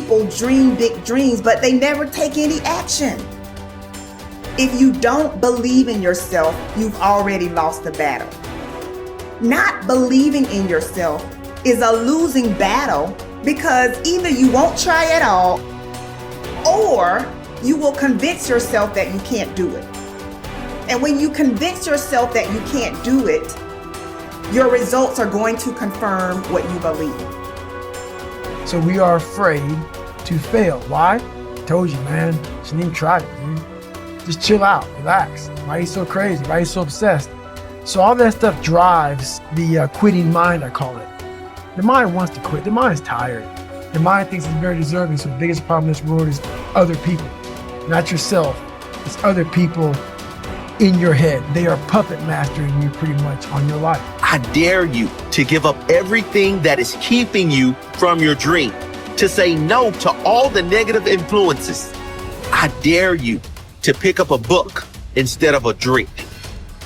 people dream big dreams, but they never take any action. If you don't believe in yourself, you've already lost the battle. Not believing in yourself is a losing battle because either you won't try at all or you will convince yourself that you can't do it. And when you convince yourself that you can't do it, your results are going to confirm what you believe. So we are afraid to fail. Why? I told you, man. Shouldn't even try it, dude. Just chill out, relax. Why are you so crazy? Why are you so obsessed? So all that stuff drives the quitting mind, I call it. The mind wants to quit. The mind is tired. The mind thinks it's very deserving. So the biggest problem in this world is other people, not yourself. It's other people in your head. They are puppet mastering you pretty much on your life. I dare you to give up everything that is keeping you from your dream, to say no to all the negative influences. I dare you to pick up a book instead of a drink.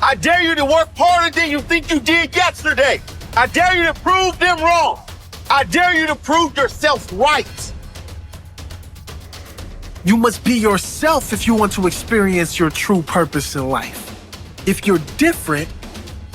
I dare you to work harder than you think you did yesterday. I dare you to prove them wrong. I dare you to prove yourself right. You must be yourself if you want to experience your true purpose in life. If you're different,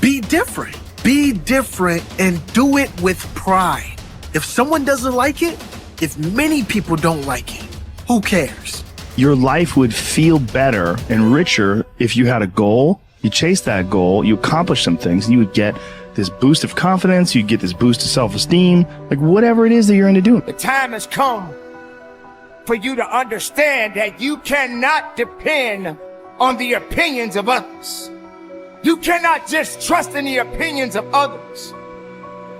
be different. Be different and do it with pride. If someone doesn't like it, if many people don't like it, who cares? Your life would feel better and richer if you had a goal, you chase that goal, you accomplish some things, and you would get this boost of confidence, you get this boost of self-esteem, like whatever it is that you're into doing. The time has come for you to understand that you cannot depend on the opinions of others. You cannot just trust in the opinions of others.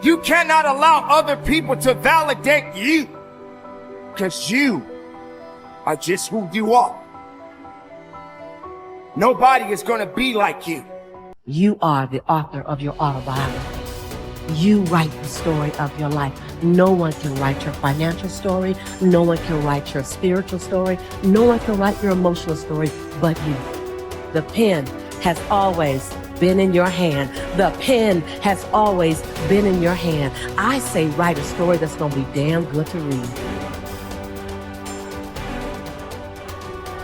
You cannot allow other people to validate you, because you are just who you are. Nobody is going to be like you. You are the author of your autobiography. You write the story of your life. No one can write your financial story. No one can write your spiritual story. No one can write your emotional story but you. The pen has always been in your hand. The pen has always been in your hand. I say write a story that's going to be damn good to read.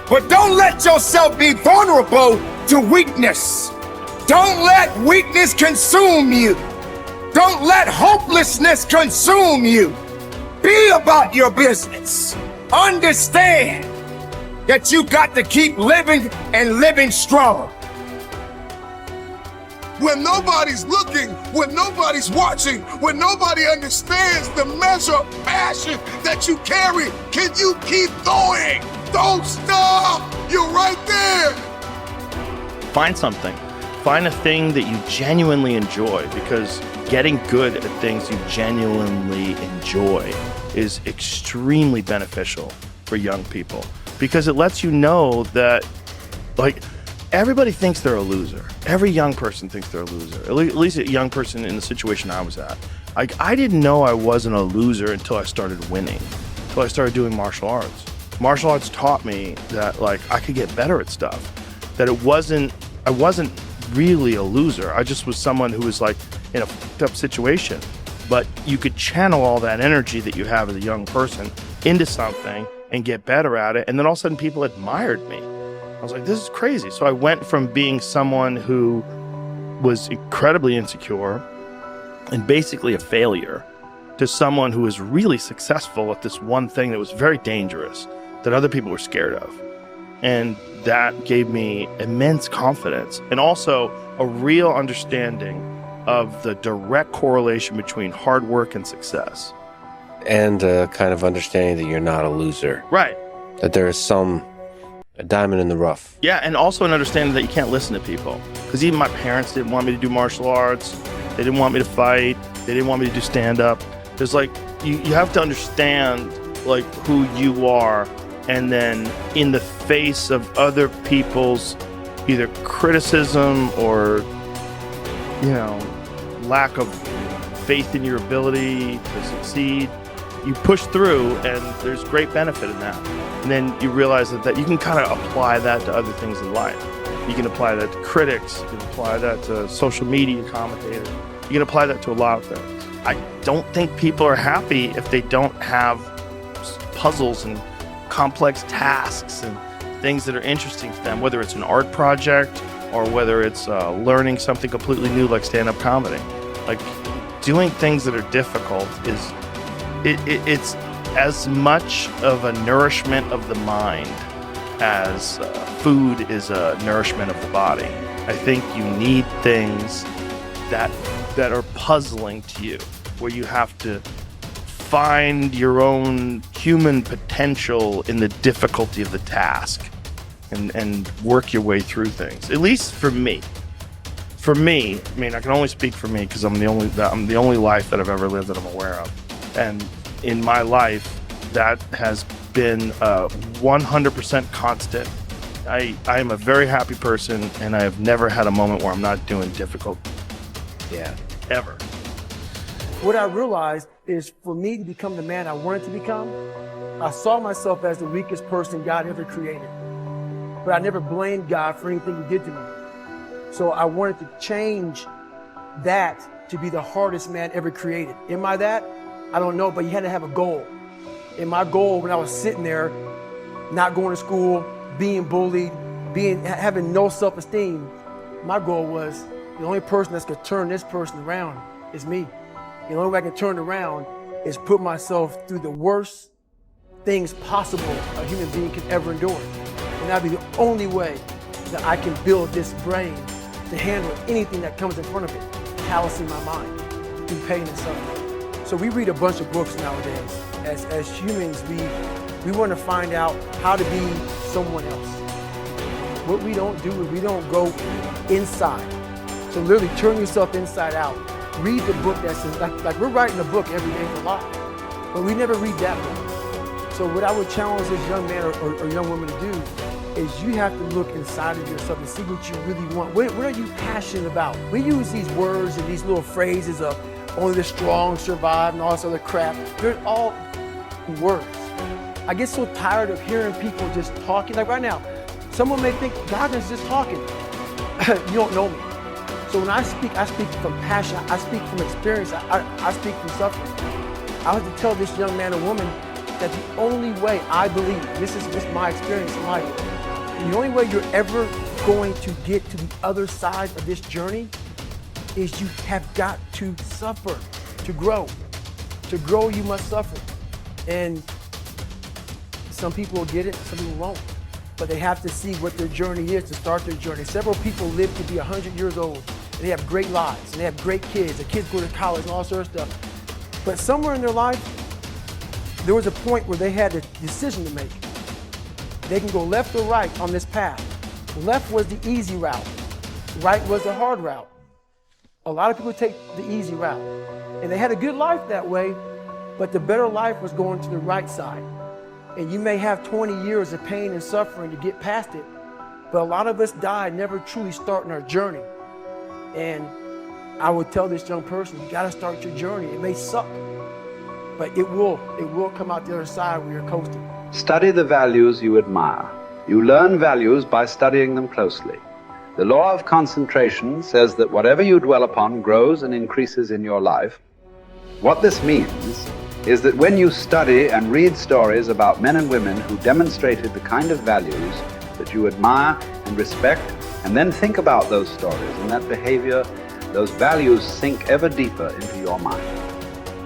But don't let yourself be vulnerable to weakness. Don't let weakness consume you. Don't let hopelessness consume you. Be about your business. Understand that you got to keep living and living strong. When nobody's looking, when nobody's watching, when nobody understands the measure of passion that you carry, can you keep going? Don't stop. You're right there. Find something. Find a thing that you genuinely enjoy, because getting good at things you genuinely enjoy is extremely beneficial for young people, because it lets you know that, like, everybody thinks they're a loser. Every young person thinks they're a loser. At least a young person in the situation I was at. Like, I didn't know I wasn't a loser until I started winning, until I started doing martial arts. Martial arts taught me that, like, I could get better at stuff, that I wasn't really a loser. I just was someone who was, like, in a fucked up situation, but you could channel all that energy that you have as a young person into something and get better at it. And then all of a sudden people admired me. I was like, this is crazy. So I went from being someone who was incredibly insecure and basically a failure to someone who was really successful at this one thing that was very dangerous, that other people were scared of. And that gave me immense confidence and also a real understanding of the direct correlation between hard work and success. And a kind of understanding that you're not a loser. Right. That there is a diamond in the rough. Yeah, and also an understanding that you can't listen to people. Because even my parents didn't want me to do martial arts. They didn't want me to fight. They didn't want me to do stand-up. There's like, you have to understand, like, who you are, and then in the face of other people's either criticism or, you know, lack of faith in your ability to succeed, you push through, and there's great benefit in that. And then you realize that you can kind of apply that to other things in life. You can apply that to critics, you can apply that to social media commentators, you can apply that to a lot of things. I don't think people are happy if they don't have puzzles and complex tasks and things that are interesting to them, whether it's an art project or whether it's learning something completely new like stand-up comedy. Like, doing things that are difficult it's as much of a nourishment of the mind as food is a nourishment of the body. I think you need things that are puzzling to you, where you have to find your own human potential in the difficulty of the task and work your way through things. At least for me. For me, I mean, I can only speak for me because I'm the only life that I've ever lived that I'm aware of. And in my life, that has been 100% constant. I am a very happy person, and I have never had a moment where I'm not doing difficult. Yeah. Ever. What I realized is, for me to become the man I wanted to become, I saw myself as the weakest person God ever created. But I never blamed God for anything he did to me. So I wanted to change that to be the hardest man ever created. Am I that? I don't know, but you had to have a goal. And my goal, when I was sitting there, not going to school, being bullied, having no self-esteem, my goal was, the only person that's gonna turn this person around is me. The only way I can turn it around is put myself through the worst things possible a human being can ever endure. And that'd be the only way that I can build this brain to handle anything that comes in front of it, callousing my mind through pain and suffering. So we read a bunch of books nowadays. As humans, we want to find out how to be someone else. What we don't do is we don't go inside. So literally turn yourself inside out. Read the book that's like we're writing a book every day for life, but we never read that book. So what I would challenge this young man or young woman to do is you have to look inside of yourself and see what you really want. What are you passionate about? We use these words and these little phrases of only the strong survive and all this other crap. They're all words. I get so tired of hearing people just talking. Like right now, someone may think Goggins is just talking. You don't know me. So when I speak from passion. I speak from experience. I speak from suffering. I have to tell this young man or woman that the only way I believe, this is just my experience in life, the only way you're ever going to get to the other side of this journey is you have got to suffer to grow. To grow, you must suffer. And some people will get it, some people won't. But they have to see what their journey is to start their journey. Several people live to be 100 years old, and they have great lives, and they have great kids. The kids go to college and all sorts of stuff. But somewhere in their life, there was a point where they had a decision to make. They can go left or right on this path. Left was the easy route. Right was the hard route. A lot of people take the easy route. And they had a good life that way, but the better life was going to the right side. And you may have 20 years of pain and suffering to get past it, but a lot of us die never truly starting our journey. And I would tell this young person, you gotta start your journey. It may suck, but it will come out the other side where you're coasting. Study the values you admire. You learn values by studying them closely. The law of concentration says that whatever you dwell upon grows and increases in your life. What this means is that when you study and read stories about men and women who demonstrated the kind of values that you admire and respect, and then think about those stories and that behavior, those values sink ever deeper into your mind.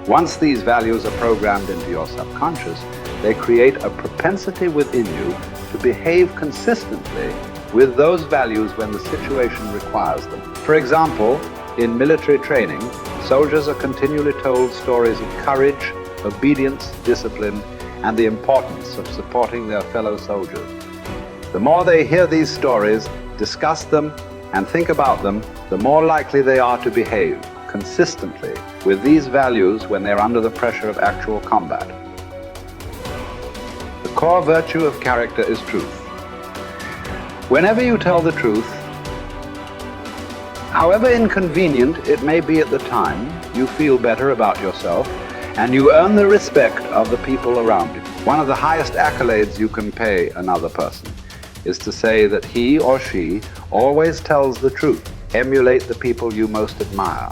Once these values are programmed into your subconscious, they create a propensity within you to behave consistently with those values when the situation requires them. For example, in military training, soldiers are continually told stories of courage, obedience, discipline, and the importance of supporting their fellow soldiers. The more they hear these stories, discuss them, and think about them, the more likely they are to behave consistently with these values when they're under the pressure of actual combat. The core virtue of character is truth. Whenever you tell the truth, however inconvenient it may be at the time, you feel better about yourself and you earn the respect of the people around you. One of the highest accolades you can pay another person is to say that he or she always tells the truth. Emulate the people you most admire.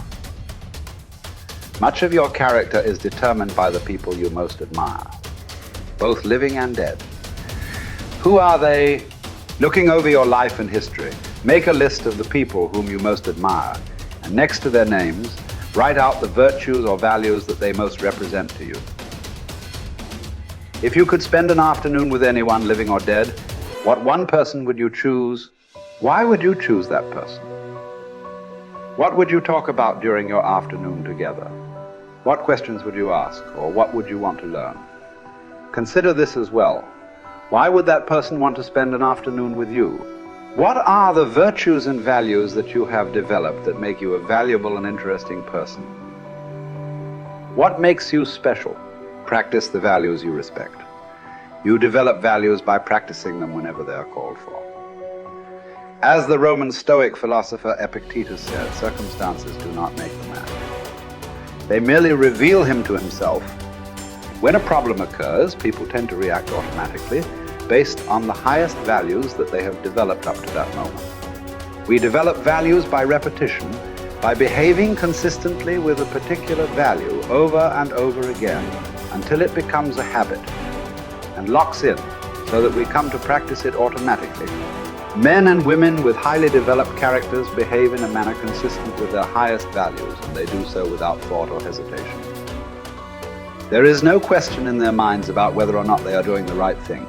Much of your character is determined by the people you most admire. both living and dead. Who are they? Looking over your life and history, make a list of the people whom you most admire, and next to their names, write out the virtues or values that they most represent to you. If you could spend an afternoon with anyone, living or dead, what one person would you choose? Why would you choose that person? What would you talk about during your afternoon together? What questions would you ask, or what would you want to learn? Consider this as well. Why would that person want to spend an afternoon with you? What are the virtues and values that you have developed that make you a valuable and interesting person? What makes you special? Practice the values you respect. You develop values by practicing them whenever they are called for. As the Roman Stoic philosopher Epictetus said, circumstances do not make the man. They merely reveal him to himself. When a problem occurs, people tend to react automatically based on the highest values that they have developed up to that moment. We develop values by repetition, by behaving consistently with a particular value over and over again until it becomes a habit and locks in so that we come to practice it automatically. Men and women with highly developed characters behave in a manner consistent with their highest values, and they do so without thought or hesitation. There is no question in their minds about whether or not they are doing the right thing.